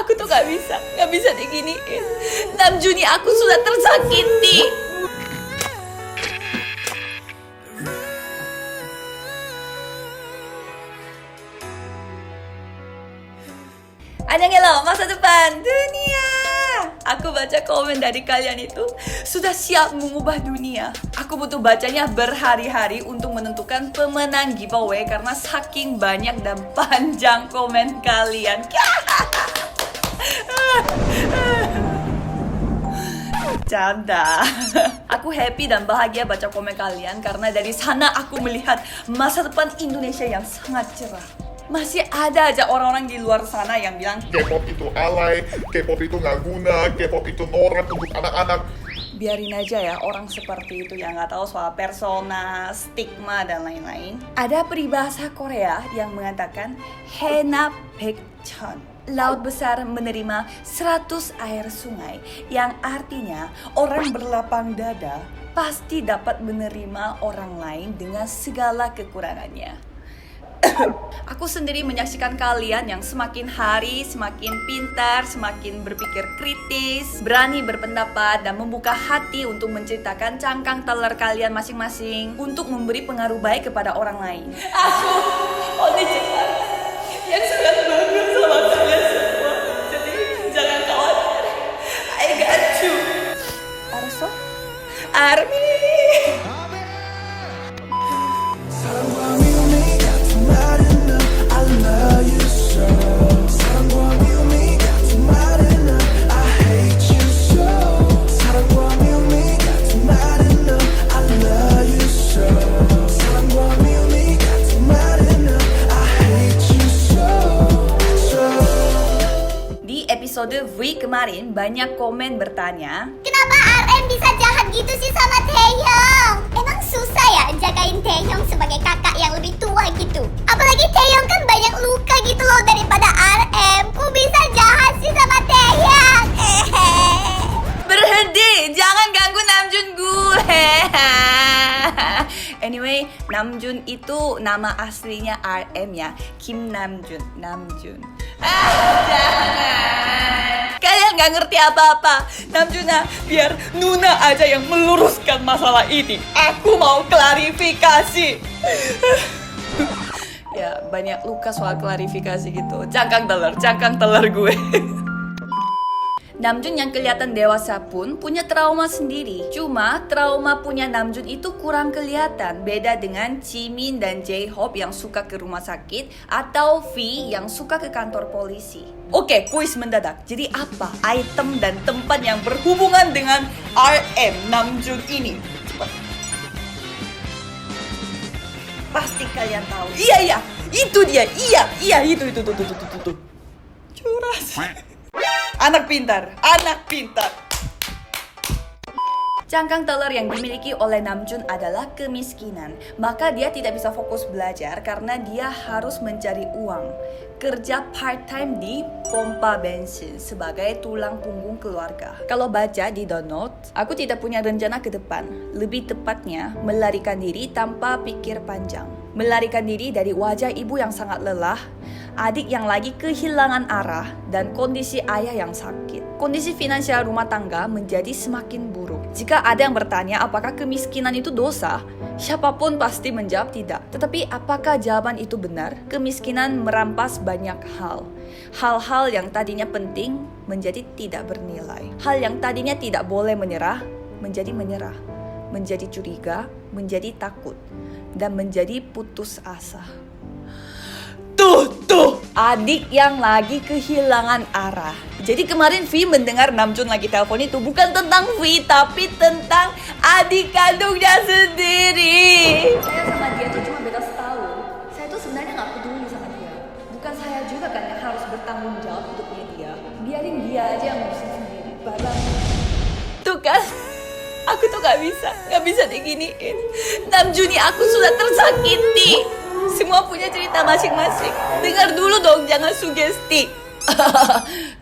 Aku tuh gak bisa diginiin. Namjoon, aku sudah tersakiti. Annyeonghaseyo, masa depan dunia. Aku baca komen dari kalian itu sudah siap mengubah dunia. Aku butuh bacanya berhari-hari untuk menentukan pemenang giveaway karena saking banyak dan panjang komen kalian. Canda. Aku happy dan bahagia baca komen kalian karena dari sana aku melihat masa depan Indonesia yang sangat cerah. Masih ada aja orang-orang di luar sana yang bilang K-pop itu alay, K-pop itu nggak guna, K-pop itu norak untuk anak-anak. biarin aja ya orang seperti itu yang nggak tahu soal persona, stigma dan lain-lain. Ada peribahasa Korea yang mengatakan Hena Baekjeon, laut besar menerima 100 air sungai, yang artinya orang berlapang dada pasti dapat menerima orang lain dengan segala kekurangannya. Aku sendiri menyaksikan kalian yang semakin hari semakin pintar, semakin berpikir kritis, berani berpendapat dan membuka hati untuk menceritakan cangkang teler kalian masing-masing untuk memberi pengaruh baik kepada orang lain. Aku Oni Jepang yang sangat bangga sama kalian semua. Jadi jangan khawatir. I got you. Arso? Army. Episode V kemarin banyak komen bertanya, kenapa RM bisa jahat gitu sih sama Taehyung? Emang susah ya jagain Taehyung sebagai kakak yang lebih tua gitu? Apalagi Taehyung kan banyak luka gitu loh daripada RM. Kok bisa jahat sih sama Taehyung? berhenti, jangan ganggu Namjoon gue. Anyway, Namjoon itu nama aslinya RM ya, Kim Namjoon. Jangan. Kalian gak ngerti apa-apa. Namjoon, biar Nuna aja yang meluruskan masalah ini. Aku mau klarifikasi. Ya, banyak luka soal klarifikasi gitu. Cangkang teler gue. Namjoon yang kelihatan dewasa pun punya trauma sendiri. Cuma trauma punya Namjoon itu kurang kelihatan. Beda dengan Jimin dan J-Hope yang suka ke rumah sakit atau V yang suka ke kantor polisi. Oke, kuis mendadak. Jadi apa item dan tempat yang berhubungan dengan RM Namjoon ini? Cepat. Pasti kalian tahu. Iya, itu dia. Iya, itu. Curas. Anak pintar. Cangkang teler yang dimiliki oleh Namjoon adalah kemiskinan. Maka dia tidak bisa fokus belajar karena dia harus mencari uang. Kerja part-time di pompa bensin sebagai tulang punggung keluarga. Kalau baca di download, aku tidak punya rencana ke depan. Lebih tepatnya, melarikan diri tanpa pikir panjang. Melarikan diri dari wajah ibu yang sangat lelah, adik yang lagi kehilangan arah, dan kondisi ayah yang sakit. Kondisi finansial rumah tangga menjadi semakin buruk. Jika ada yang bertanya apakah kemiskinan itu dosa, siapapun pasti menjawab tidak. Tetapi apakah jawaban itu benar? Kemiskinan merampas banyak hal. Hal-hal yang tadinya penting menjadi tidak bernilai. Hal yang tadinya tidak boleh menyerah, menjadi curiga, menjadi takut, dan menjadi putus asa. Tuh, adik yang lagi kehilangan arah. Jadi kemarin V mendengar Namjoon lagi telepon itu bukan tentang V, tapi tentang adik kandungnya sendiri. Saya sama dia tuh cuma beda setahun. Saya tuh sebenarnya gak peduli sama dia. Bukan saya juga kan yang harus bertanggung jawab hidupnya dia. Biarin dia aja yang ngurusin sendiri. Barang. Tuh kan, aku tuh gak bisa diginiin. Namjoon, aku sudah tersakiti. Semua punya cerita masing-masing. Dengar dulu dong, jangan sugesti.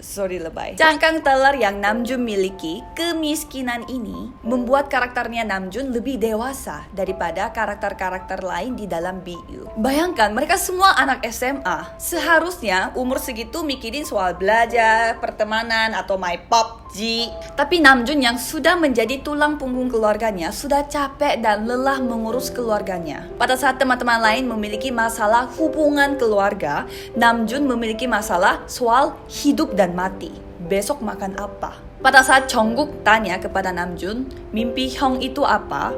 Sorry lebay. Cangkang teler yang Namjoon miliki, kemiskinan ini, membuat karakternya Namjoon lebih dewasa daripada karakter-karakter lain di dalam BU. Bayangkan, mereka semua anak SMA. Seharusnya umur segitu mikirin soal belajar, pertemanan, atau my PUBG. Tapi Namjoon yang sudah menjadi tulang punggung keluarganya, sudah capek dan lelah mengurus keluarganya. Pada saat teman-teman lain memiliki masalah hubungan keluarga, Namjoon memiliki masalah soal hidup dan mati. Besok makan apa? Pada saat Jungkook tanya kepada Namjoon, mimpi Hyung itu apa?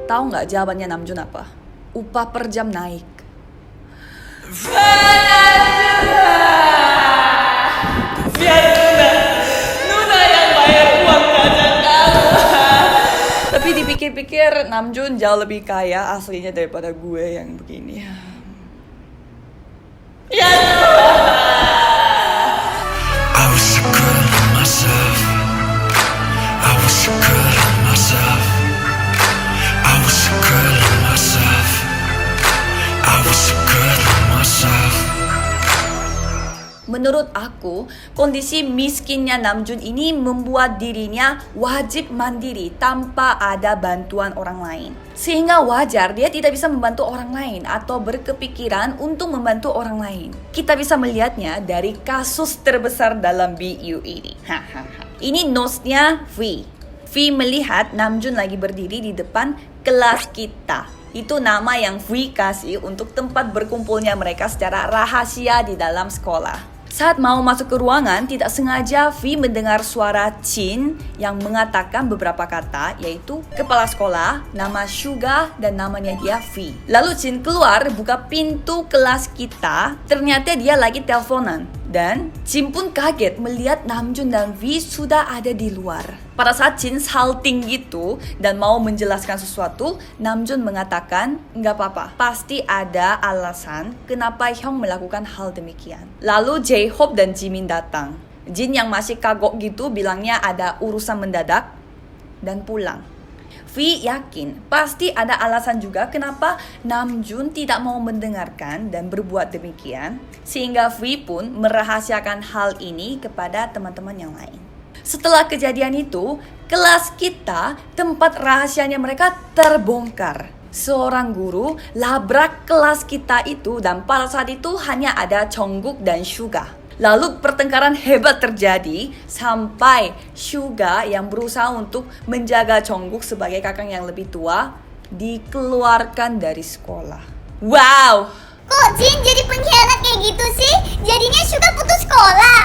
Tahu nggak jawabannya Namjoon apa? Upah per jam naik. Biar Nuna yang bayar uang kacang kamu. Tapi dipikir-pikir Namjoon jauh lebih kaya aslinya daripada gue yang begini. Ya. I was so good at myself. I was so good at myself. I was so good at myself. I was so good at myself. Menurut aku, kondisi miskinnya Namjoon ini membuat dirinya wajib mandiri tanpa ada bantuan orang lain. Sehingga wajar dia tidak bisa membantu orang lain atau berkepikiran untuk membantu orang lain. Kita bisa melihatnya dari kasus terbesar dalam BU ini. Ini notes-nya V. V melihat Namjoon lagi berdiri di depan kelas kita. Itu nama yang V kasih untuk tempat berkumpulnya mereka secara rahasia di dalam sekolah. Saat mau masuk ke ruangan, tidak sengaja V mendengar suara Jin yang mengatakan beberapa kata, yaitu kepala sekolah, nama Suga, dan namanya dia V. Lalu Jin keluar, buka pintu kelas kita, ternyata dia lagi teleponan. Dan Jin pun kaget melihat Namjoon dan V sudah ada di luar. Pada saat Jin salting gitu dan mau menjelaskan sesuatu, Namjoon mengatakan, nggak apa-apa, pasti ada alasan kenapa Hyung melakukan hal demikian. Lalu J-Hope dan Jimin datang. Jin yang masih kagok gitu bilangnya ada urusan mendadak dan pulang. V yakin pasti ada alasan juga kenapa Namjoon tidak mau mendengarkan dan berbuat demikian, sehingga V pun merahasiakan hal ini kepada teman-teman yang lain. Setelah kejadian itu, kelas kita, tempat rahasianya mereka terbongkar. Seorang guru labrak kelas kita itu dan pada saat itu hanya ada Jungkook dan Suga. Lalu pertengkaran hebat terjadi sampai Suga yang berusaha untuk menjaga Jungkook sebagai kakak yang lebih tua dikeluarkan dari sekolah. Wow! Kok Jin jadi pengkhianat kayak gitu sih? Jadinya Suga putus sekolah.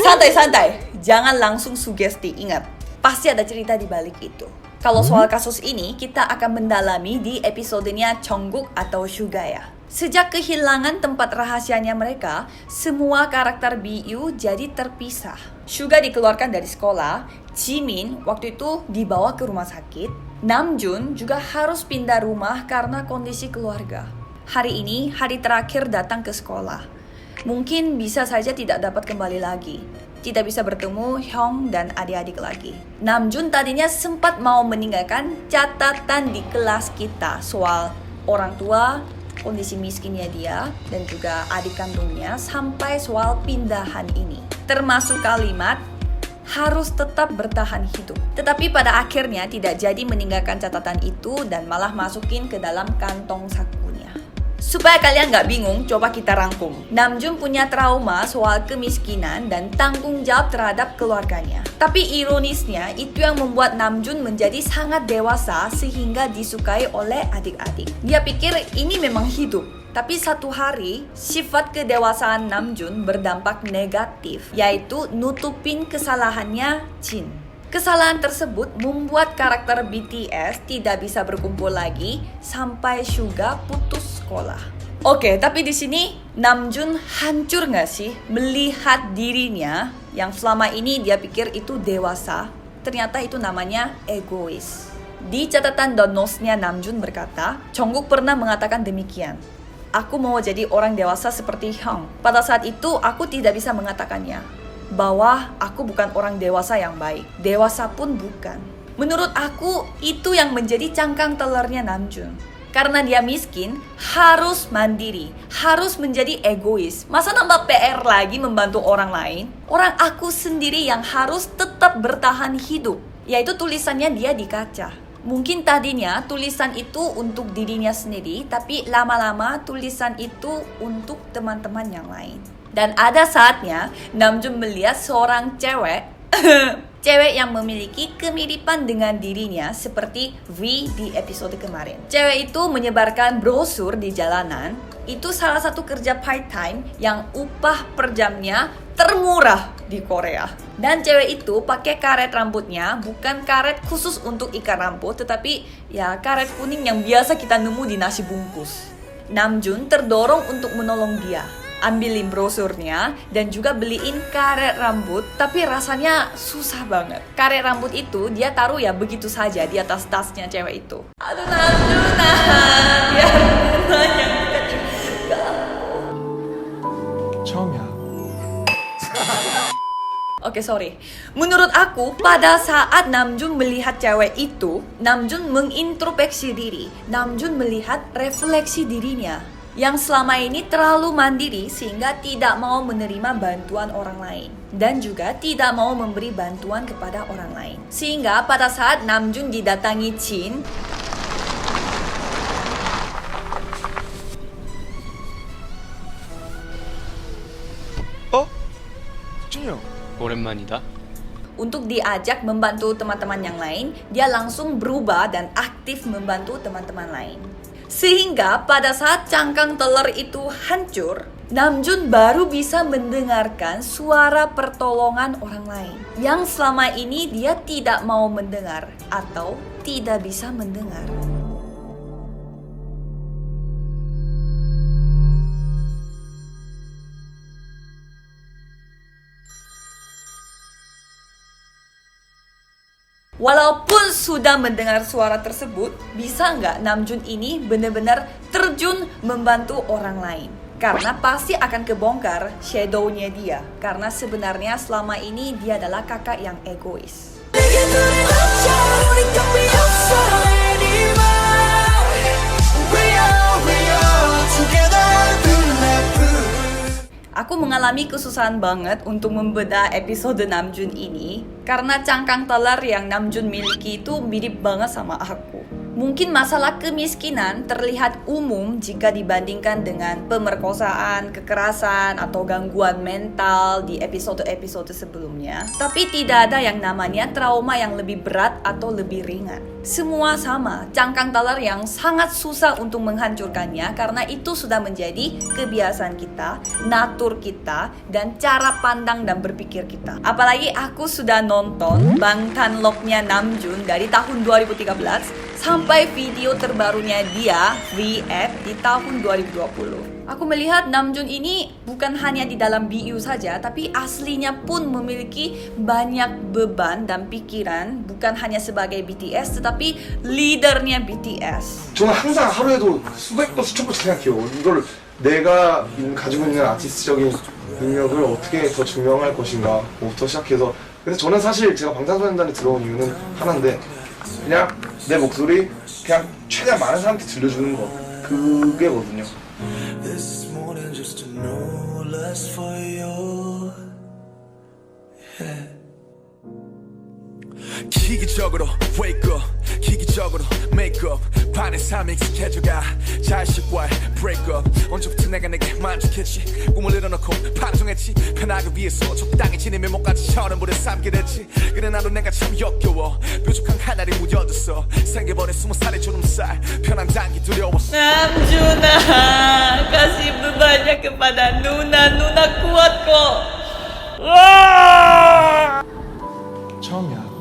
Santai-santai, jangan langsung sugesti, ingat. Pasti ada cerita di balik itu. Kalau soal kasus ini, kita akan mendalami di episodenya Jungkook atau Suga ya. Sejak kehilangan tempat rahasianya mereka, semua karakter BU jadi terpisah. Suga dikeluarkan dari sekolah, Jimin waktu itu dibawa ke rumah sakit, Namjoon juga harus pindah rumah karena kondisi keluarga. Hari ini hari terakhir datang ke sekolah. Mungkin bisa saja tidak dapat kembali lagi. Tidak bisa bertemu Hyung dan adik-adik lagi. Namjoon tadinya sempat mau meninggalkan catatan di kelas kita soal orang tua, kondisi miskinnya dia, dan juga adik kandungnya sampai soal pindahan ini. Termasuk kalimat, harus tetap bertahan hidup. Tetapi pada akhirnya tidak jadi meninggalkan catatan itu dan malah masukin ke dalam kantong sakunya. Supaya kalian nggak bingung, coba kita rangkum. Namjoon punya trauma soal kemiskinan dan tanggung jawab terhadap keluarganya. Tapi ironisnya, itu yang membuat Namjoon menjadi sangat dewasa sehingga disukai oleh adik-adik. Dia pikir ini memang hidup. Tapi satu hari, sifat kedewasaan Namjoon berdampak negatif, yaitu nutupin kesalahannya Jin. Kesalahan tersebut membuat karakter BTS tidak bisa berkumpul lagi sampai Suga putus sekolah. Oke, tapi di sini Namjoon hancur nggak sih melihat dirinya yang selama ini dia pikir itu dewasa, ternyata itu namanya egois. Di catatan donosnya Namjoon berkata, Jungkook pernah mengatakan demikian. Aku mau jadi orang dewasa seperti Hyung. Pada saat itu aku tidak bisa mengatakannya. Bahwa aku bukan orang dewasa yang baik. Dewasa pun bukan. Menurut aku, itu yang menjadi cangkang telernya Namjoon. Karena dia miskin, harus mandiri, harus menjadi egois. Masa nambah PR lagi membantu orang lain? Orang aku sendiri yang harus tetap bertahan hidup. Yaitu tulisannya dia di kaca. Mungkin tadinya tulisan itu untuk dirinya sendiri, tapi lama-lama tulisan itu untuk teman-teman yang lain. Dan ada saatnya Namjoon melihat seorang cewek cewek yang memiliki kemiripan dengan dirinya seperti V di episode kemarin. Cewek itu menyebarkan brosur di jalanan. Itu salah satu kerja part-time yang upah per jamnya termurah di Korea. Dan cewek itu pakai karet rambutnya, bukan karet khusus untuk ikat rambut, tetapi ya karet kuning yang biasa kita nemu di nasi bungkus. Namjoon terdorong untuk menolong dia. Ambilin brosurnya dan juga beliin karet rambut, tapi rasanya susah banget. Karet rambut itu dia taruh ya begitu saja di atas tasnya cewek itu. Aduh Namjoon, biar bunganya 처음이야. Oke, sorry. Menurut aku, pada saat Namjoon melihat cewek itu, Namjoon mengintrospeksi diri. Namjoon melihat refleksi dirinya yang selama ini terlalu mandiri sehingga tidak mau menerima bantuan orang lain dan juga tidak mau memberi bantuan kepada orang lain. Sehingga pada saat Namjoon didatangi Jin, 준이 형. 오랜만이다. untuk diajak membantu teman-teman yang lain, dia langsung berubah dan aktif membantu teman-teman lain. Sehingga pada saat cangkang telur itu hancur, Namjoon baru bisa mendengarkan suara pertolongan orang lain yang selama ini dia tidak mau mendengar atau tidak bisa mendengar. Walaupun sudah mendengar suara tersebut, bisa nggak Namjoon ini benar-benar terjun membantu orang lain? Karena pasti akan kebongkar shadow-nya dia. Karena sebenarnya selama ini dia adalah kakak yang egois. Aku mengalami kesusahan banget untuk membedah episode Namjoon ini karena cangkang telur yang Namjoon miliki itu mirip banget sama aku. Mungkin masalah kemiskinan terlihat umum jika dibandingkan dengan pemerkosaan, kekerasan, atau gangguan mental di episode-episode sebelumnya. Tapi tidak ada yang namanya trauma yang lebih berat atau lebih ringan. Semua sama, cangkang telur yang sangat susah untuk menghancurkannya karena itu sudah menjadi kebiasaan kita, natur kita, dan cara pandang dan berpikir kita. Apalagi aku sudah nonton Bangtanloknya Namjoon dari tahun 2013 sampai video terbarunya dia, VF, di tahun 2020. Aku melihat Namjoon ini bukan hanya di dalam BU saja, tapi aslinya pun memiliki banyak beban dan pikiran, bukan hanya sebagai BTS, tetapi leadernya BTS. 저는 항상 하루에도 수백 번 수천 번 생각해요. 이걸 내가 가지고 있는 아티스트적인 능력을 어떻게 더 증명할 것인가부터 시작해서 근데 저는 사실 제가 방탄소년단에 들어온 이유는 하나인데 그냥 내 목소리 그냥 최대한 많은 사람한테 들려주는 거 그게거든요. This morning just to know less for you. Yeah. 기기적으로 wake up, 기기적으로 make up. 반의 삶이 익숙해져가 자식과의 break up. 언제부터 내가 내게 만족했지? 꿈을 이뤄놓고 파종했지. 편하기 위해서 적당히 지내며 목까지 현음물에 삼게 됐지. 그래 나도 내가 참 역겨워. 뾰족한 칼날이 묻어졌어. 생겨버린 20살의 주름살. 편한 단기 두려웠어. Namjoon, kasih bebannya kepada Nuna kuat kok. 처음이야.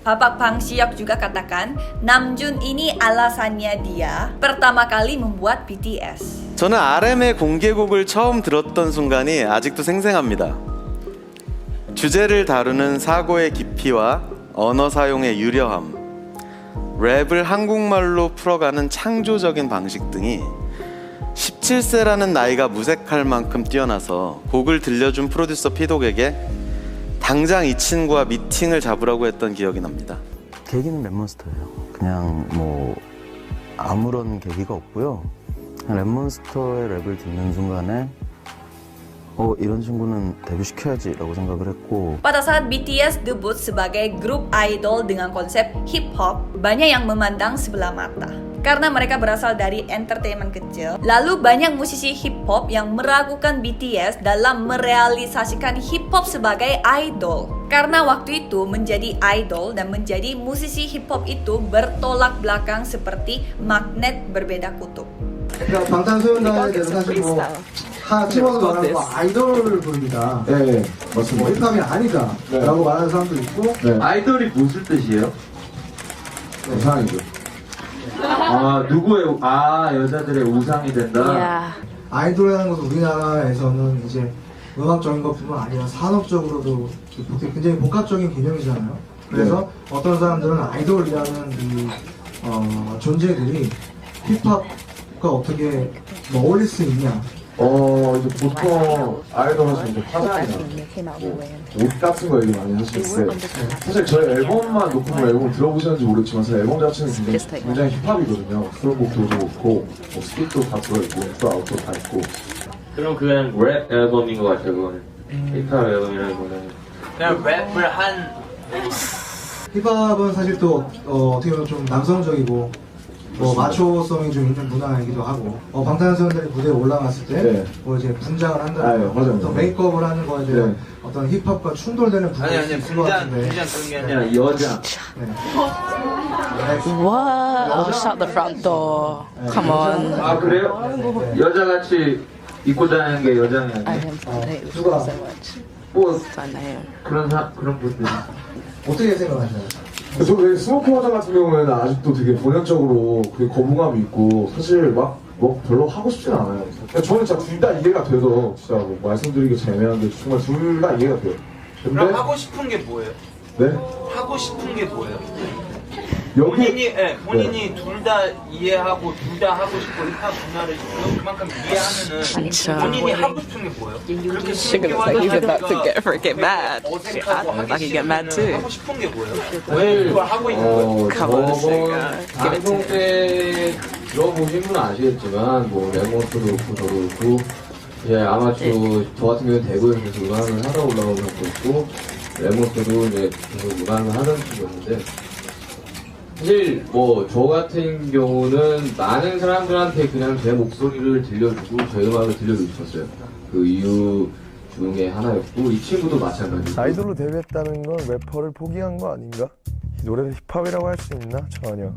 Bapak Bang Siok juga katakan Namjoon ini alasannya dia pertama kali membuat BTS. 저는 RM의 공개곡을 처음 들었던 순간이 아직도 생생합니다. 주제를 다루는 사고의 깊이와 언어 사용의 유려함, 랩을 한국말로 풀어가는 창조적인 방식 등이 17세라는 나이가 무색할 만큼 뛰어나서 곡을 들려준 프로듀서 피독에게 당장 이 친구와 미팅을 잡으라고 했던 기억이 납니다. 계기는 랩몬스터예요. 그냥 뭐 아무런 계기가 없고요. 랩몬스터의 랩을 듣는 순간에 이런 친구는 데뷔시켜야지 라고 생각을 했고, Pada saat BTS debut sebagai grup idol dengan konsep hip hop, banyak yang memandang sebelah mata. Karena mereka berasal dari entertainment kecil, lalu banyak musisi hip hop yang meragukan BTS dalam merealisasikan hip hop sebagai idol. Karena waktu itu menjadi idol dan menjadi musisi hip hop itu bertolak belakang seperti magnet berbeda kutub. 그러니까 방탄소년단에 대해서 사실 뭐 팀워크 말하는 거 아이돌 부릅니다. 네, 맞습니다. 뭐 힙합이 아니다 라고 말하는 사람도 있고 네. 아이돌이 무슨 뜻이에요? 우상이죠. 누구의 여자들의 우상이 된다. 아이돌이라는 것은 우리나라에서는 이제 음악적인 것뿐만 아니라 산업적으로도 굉장히 복합적인 개념이잖아요. 그래서 어떤 사람들은 아이돌이라는 이 존재들이 힙합과 어떻게 뭐 어울릴 수 있냐. 이제 보통 아이돌 하시면 이제 화장이나 옷 같은 거 얘기 많이 하시는데, 사실 저희 앨범만 놓고 앨범 들어보셨는지 모르겠지만 사실 앨범 자체는 굉장히 힙합이거든요. 수록곡도 그렇고 뭐 스kit도 다 들어있고 또 아웃도 다 있고. 그럼 그냥 랩 앨범인 것 같아요. 그거는 힙합 앨범이라기보다는 그냥 랩을 한. 힙합은 사실 또 어떻게 보면 좀 남성적이고 뭐 마초성이 좀 있는 문화이기도 하고 방탄소년단이 무대에 올라갔을 때 뭐 이제 분장을 한다든가 어떤 메이크업을 하는 거에 대한 어떤 힙합과 충돌되는 부분이 있을 것 같은데. 분장 그런 게 아니라 여자. What? Shut the front door. Come on. 그래요? 여자같이 입고 다니는 게 여장이 I 아니에요? didn't hate 누가 so much. 뭐 I know. 그런 분들. 어떻게 생각하시나요? 저 스모키 화장 같은 경우에는 아직도 되게 본연적으로 그게 거부감이 있고 사실 막 뭐 별로 하고 싶진 않아요. 그러니까 저는 진짜 둘 다 이해가 돼서 진짜 뭐 말씀드리기 좀 애매한데 정말 둘 다 이해가 돼요. 근데 그럼 하고 싶은 게 뭐예요? 네? 하고 싶은 게 뭐예요? 여기 본인이 둘 다 이해하고 둘 다 하고 싶고 힙합 문화를 그만큼 이해하면은 본인이 하고 싶은 게 뭐예요? 그렇게 She gonna say he's about to get mad. 어색하고 I think he get mad too. 하고 싶은 게 뭐예요? 그걸 하고 있는 거예요? Come on, 저번 singer. Give it to 방송 me. 때 들어보신 분은 아시겠지만 뭐 레몬스도 그렇고 저도 그렇고 이제 아마 저 같은 경우는 대구에서 계속 음악을 하러 올라오는 것도 있고 레몬스도 이제 계속 음악을 하는 친구였는데 사실 뭐 저 같은 경우는 많은 사람들한테 그냥 제 목소리를 들려주고 제 음악을 들려주고 싶었어요. 그 이유 중에 하나였고 이 친구도 마찬가지고. 아이돌로 데뷔했다는 건 래퍼를 포기한 거 아닌가? 이 노래를 힙합이라고 할 수 있나? 전혀.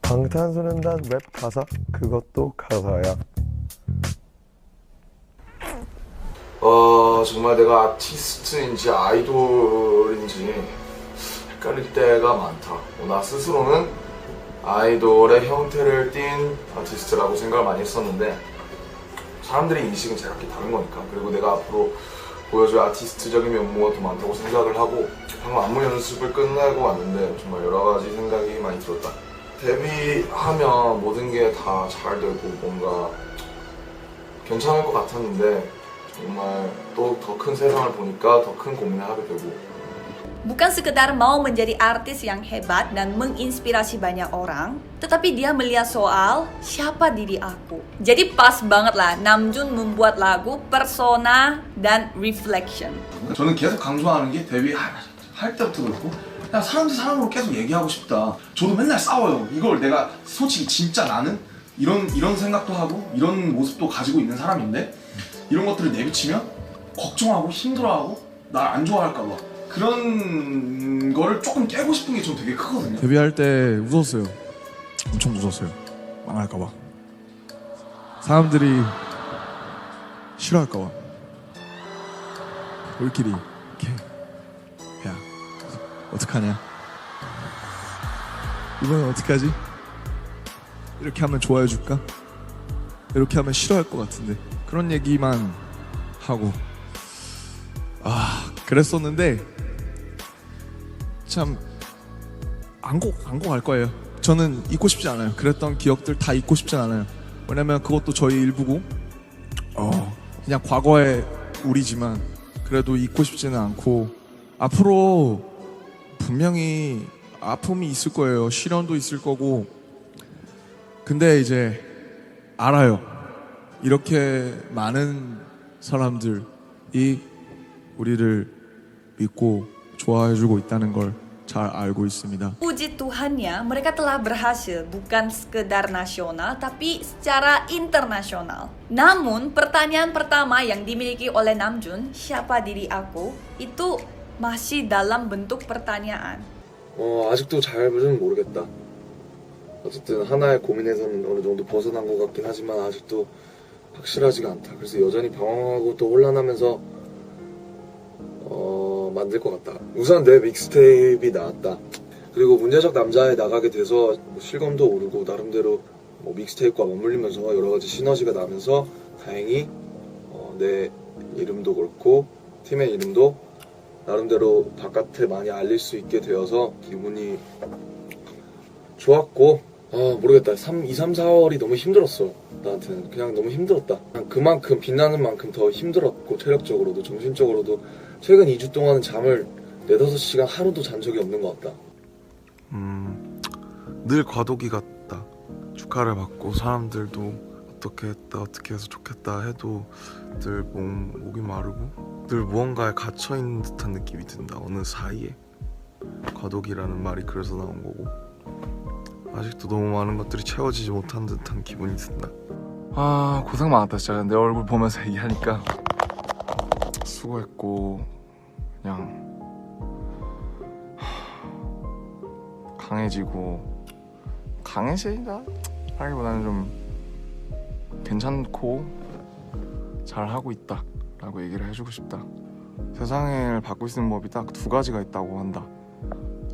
방탄소년단 랩 가사? 그것도 가사야. 정말 내가 아티스트인지 아이돌인지 헷갈릴 때가 많다. 나 스스로는 아이돌의 형태를 띈 아티스트라고 생각을 많이 했었는데 사람들의 인식은 제각기 다른 거니까. 그리고 내가 앞으로 보여줄 아티스트적인 면모가 더 많다고 생각을 하고 방금 안무 연습을 끝내고 왔는데 정말 여러 가지 생각이 많이 들었다. 데뷔하면 모든 게 다 잘 되고 뭔가 괜찮을 것 같았는데 정말 또 더 큰 세상을 보니까 더 큰 고민을 하게 되고. Bukan sekedar mau menjadi artis yang hebat dan menginspirasi banyak orang, tetapi dia melihat soal siapa diri aku. Jadi pas banget lah Namjoon membuat lagu Persona dan Reflection. 저는 계속 강조하는 게 데뷔할 때부터 그렇고 그냥 사람으로 계속 얘기하고 싶다. 저도 맨날 싸워요. 이걸 내가 솔직히 진짜 나는 이런 생각도 하고 이런 모습도 가지고 있는 사람인데 이런 것들을 내비치면 걱정하고 힘들어하고 날 안 좋아할까 봐 그런 거를 조금 깨고 싶은 게 좀 되게 크거든요. 데뷔할 때 웃었어요. 엄청 웃었어요. 망할까 봐. 사람들이 싫어할까 봐. 우리끼리 이렇게 야 어떡하냐? 이번엔 어떡하지? 이렇게 하면 좋아해 줄까? 이렇게 하면 싫어할 것 같은데 그런 얘기만 하고 그랬었는데 참 안고 갈 거예요. 저는 잊고 싶지 않아요. 그랬던 기억들 다 잊고 싶지 않아요. 왜냐면 그것도 저희 일부고 그냥 과거의 우리지만 그래도 잊고 싶지는 않고 앞으로 분명히 아픔이 있을 거예요. 시련도 있을 거고. 근데 이제 알아요. 이렇게 많은 사람들이 우리를 믿고 좋아해주고 있다는 걸 잘 알고 있습니다. Puji Tuhannya, mereka telah berhasil bukan sekedar nasional, tapi secara internasional. Namun, pertanyaan pertama yang dimiliki oleh Namjoon, siapa diri aku, itu masih dalam bentuk pertanyaan. 아직도 잘은 모르겠다. 어쨌든 하나의 고민에서는 어느 정도 벗어난 것 같긴 하지만 아직도 확실하지가 않다. 그래서 여전히 방황하고 또 혼란하면서 만들 것 같다. 우선 내 믹스테이프가 나왔다. 그리고 문제적 남자에 나가게 돼서 실검도 오르고 나름대로 믹스테이프와 맞물리면서 여러 가지 시너지가 나면서 다행히 내 이름도 그렇고 팀의 이름도 나름대로 바깥에 많이 알릴 수 있게 되어서 기분이 좋았고 모르겠다. 2, 3, 4월이 너무 힘들었어. 나한테는 그냥 너무 힘들었다. 그만큼 빛나는 만큼 더 힘들었고 체력적으로도 정신적으로도 최근 2주 동안은 잠을 4-5시간 하루도 잔 적이 없는 것 같다. 늘 과도기 같다. 축하를 받고 사람들도 어떻게 했다 어떻게 해서 좋겠다 해도 늘 목이 마르고 늘 무언가에 갇혀있는 듯한 느낌이 든다. 어느 사이에. 과도기라는 말이 그래서 나온 거고 아직도 너무 많은 것들이 채워지지 못한 듯한 기분이 든다. 고생 많았다 진짜. 내 얼굴 보면서 얘기하니까 수고했고 그냥 강해진다 하기보다는 좀 괜찮고 잘하고 있다 라고 얘기를 해주고 싶다. 세상을 바꿀 수 있는 법이 딱 2가지가 있다고 한다.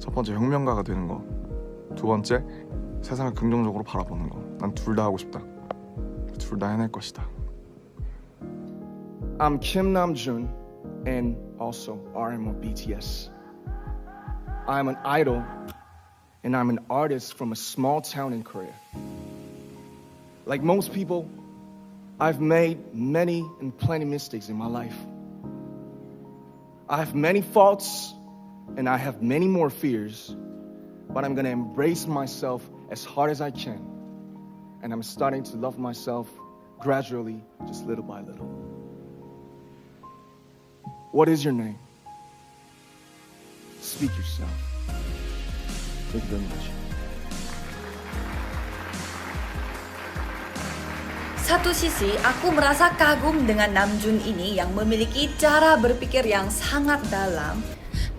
첫 번째 혁명가가 되는 거, 2번째 세상을 긍정적으로 바라보는 거. 난 둘 다 하고 싶다. 둘 다 해낼 것이다. I'm Kim Namjoon and also RM of BTS. I'm an idol and I'm an artist from a small town in Korea. Like most people, I've made many and plenty mistakes in my life. I have many faults and I have many more fears, but I'm gonna embrace myself as hard as I can. And I'm starting to love myself gradually, just little by little. What is your name? Speak yourself. Thank you very much. Satu sisi, aku merasa kagum dengan Namjoon ini yang memiliki cara berpikir yang sangat dalam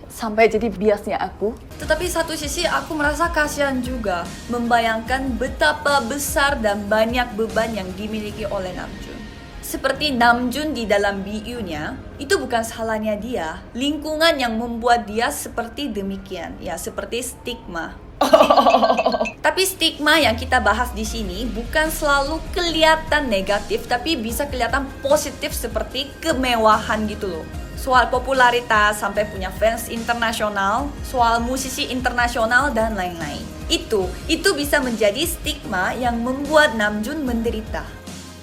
sampai jadi biasnya aku. Tetapi satu sisi aku merasa kasihan juga membayangkan betapa besar dan banyak beban yang dimiliki oleh Namjoon. Seperti Namjoon di dalam BU-nya, itu bukan salahnya dia. Lingkungan yang membuat dia seperti demikian, ya seperti stigma. Tapi stigma yang kita bahas di sini bukan selalu kelihatan negatif, tapi bisa kelihatan positif seperti kemewahan gitu loh. Soal popularitas sampai punya fans internasional, soal musisi internasional dan lain-lain. Itu bisa menjadi stigma yang membuat Namjoon menderita.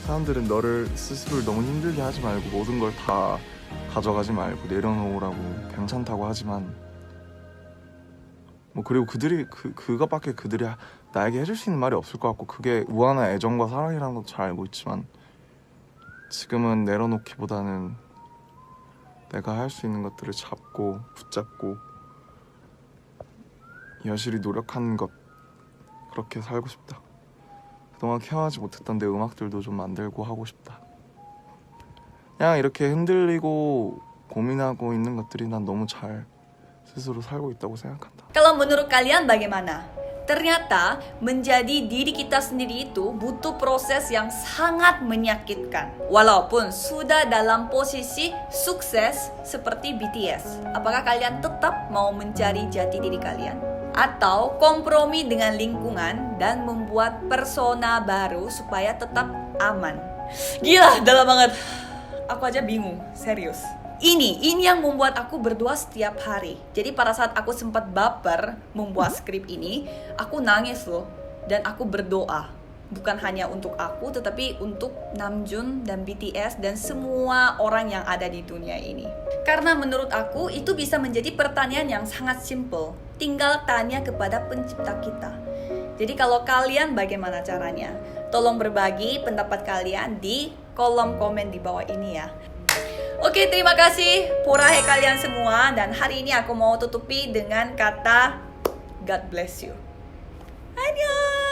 사람들은 너를 스스로를 너무 힘들게 하지 말고 모든 걸 다 가져가지 말고 내려놓으라고 괜찮다고 하지만 그리고 그것밖에 그들이 나에게 해줄 수 있는 말이 없을 것 같고 그게 무한한 애정과 사랑이라는 것도 잘 알고 있지만 지금은 내려놓기보다는 내가 할 수 있는 것들을 잡고 붙잡고 여실히 노력하는 것 그렇게 살고 싶다. 그동안 케어하지 못했던 내 음악들도 좀 만들고 하고 싶다. 그냥 이렇게 흔들리고 고민하고 있는 것들이 난 너무 잘 스스로 살고 있다고 생각한다. Kalau menurut kalian bagaimana? Ternyata menjadi diri kita sendiri itu butuh proses yang sangat menyakitkan. Walaupun sudah dalam posisi sukses seperti BTS. Apakah kalian tetap mau mencari jati diri kalian? Atau kompromi dengan lingkungan dan membuat persona baru supaya tetap aman? Gila, dalam banget. Aku aja bingung, serius. Ini yang membuat aku berdoa setiap hari. Jadi pada saat aku sempat baper membuat skrip ini, aku nangis loh. Dan aku berdoa bukan hanya untuk aku, tetapi untuk Namjoon dan BTS dan semua orang yang ada di dunia ini. Karena menurut aku itu bisa menjadi pertanyaan yang sangat simple. Tinggal tanya kepada pencipta kita. Jadi kalau kalian bagaimana caranya? Tolong berbagi pendapat kalian di kolom komen di bawah ini ya. Oke, terima kasih porahe kalian semua. Dan hari ini aku mau tutupi dengan kata God bless you. Annyeong.